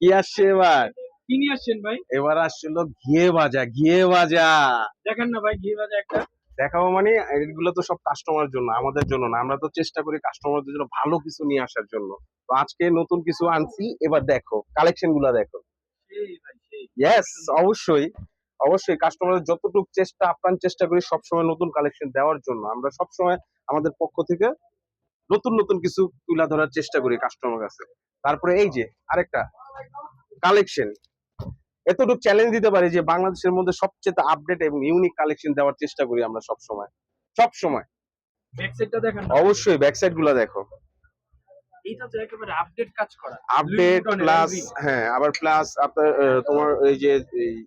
কি আসছে এবার? কি নিয়ে আসছেন ভাই? এবার আসছিল ঘিয়ে ভাজা, ঘিয়ে ভাজা। দেখেন না ভাই, ঘি ভাজা একটা। দেখাবো মানে এগুলো তো সব কাস্টমার জন্য, আমাদের জন্য না। আমরা তো চেষ্টা করি কাস্টমারদের জন্য ভালো কিছু নিয়ে আসার জন্য। তো আজকে নতুন কিছু আনছি, এবার দেখো কালেকশন গুলা দেখো। সেই ভাই সেই, খুব ইয়েস, সুন্দর। অবশ্যই অবশ্যই কাস্টমারের যতটুকু চেষ্টা, আপ্রাণ চেষ্টা করি সবসময় নতুন কালেকশন দেওয়ার জন্য। আমরা সবসময় আমাদের পক্ষ থেকে নতুন নতুন কিছু তুলে ধরার চেষ্টা করি কাস্টমার কাছে। তারপরে এই যে আরেকটা কালেকশন, এতটুকু চ্যালেঞ্জ দিতে পারি যে বাংলাদেশের মধ্যে সবচেয়ে আপডেট এবং ইউনিক কালেকশন দেওয়ার চেষ্টা করি আমরা সবসময় সবসময়। ব্যাক সাইডটা দেখেন না ভাই। অবশ্যই ব্যাক সাইড গুলা দেখো, এইটা তো একেবারে আপডেট কাজ করা। লুই আপডেট বুটনের প্লাস, এলভি হ্যাঁ আবার প্লাস আপনার তোমার এই যে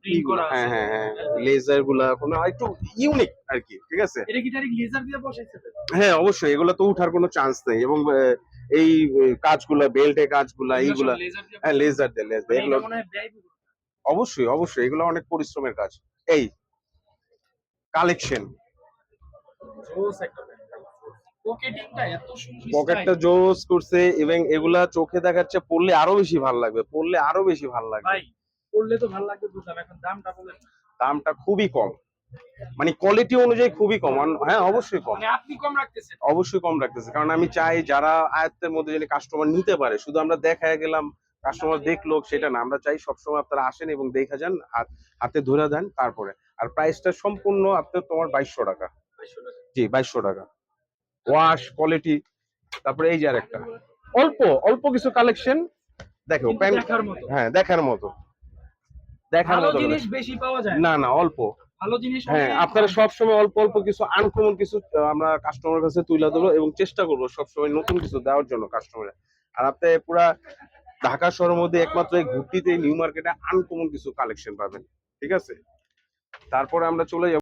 প্রিন্ট ইগুলা, করা হ্যাঁ আছে। হ্যাঁ হ্যাঁ, এলভি। লেজার গুলা কোনো একটু ইউনিক আর কি, ঠিক আছে। এটা কি ডাইরেক্ট লেজার দিয়ে বসাইছে তো? হ্যাঁ অবশ্যই, এগুলো তো উঠার কোনো চান্স নেই। এবং এই কাজগুলা, বেল্টে কাজগুলা, এগুলো সব এইগুলা লেজার দিয়ে হ্যাঁ বসানো। লেজার দিয়ে, লেজার মানে এগুলো এটা মনে হয় ব্যয়বহুল। অবশ্যই অবশ্যই, এগুলো অনেক পরিশ্রমের কাজ। এই কালেকশন, জোস একটা ব্যাগ ভাই। পকেটিংটা এত সুন্দর স্টাইল। পকেটটা জোস করছে এবং এগুলা চোখে দেখাচ্ছে, পড়লে আরো বেশি ভালো লাগবে, পড়লে আরো বেশি ভালো লাগবে। ভাই পড়লে তো ভালো লাগবে বুঝলাম, এখন দামটা বলেন না। দামটা খুবই কম, মানে কোয়ালিটি অনুযায়ী খুবই কম। হ্যাঁ অবশ্যই কম, মানে আপনি কম রাখতেছেন। অবশ্যই কম রাখতেছে। কারণ আমি চাই যারা আয়ত্তের মধ্যে যদি কাস্টমার নিতে পারে, শুধু আমরা দেখায় গেলাম কাস্টমার দেখলো সেটা না, আমরা চাই সবসময় আপনারা আসেন এবং দেখা যান, হাতে ধরে দেন তারপরে। আর প্রাইসটা সম্পূর্ণ আপনার তোমার 2200 টাকা। 500 টাকা। জি 2200 টাকা, ওয়াশ কোয়ালিটি। তারপরে এই যে আরেকটা অল্প অল্প কিছু কালেকশন দেখো, কিন্তু প্যান্ট, দেখার মতো। হ্যাঁ দেখার মতো, দেখার ভালো মতো জিনিস collection। বেশি পাওয়া যায় না। না না অল্প, ভালো জিনিস হ্যাঁ অনেক আপনারা কম পায়। সবসময় অল্প অল্প কিছু আনকমন কিছু আমরা কাস্টমারের কাছে তুলে দেবো এবং চেষ্টা করবো সবসময় নতুন কিছু দেওয়ার জন্য কাস্টমারের। আর আপনি পুরা ঢাকা শহরের মধ্যে একমাত্র এই ঘুরতিতে নিউ মার্কেটে আনকমন কিছু কালেকশন পাবেন, ঠিক আছে। তারপরে আমরা চলে যাবো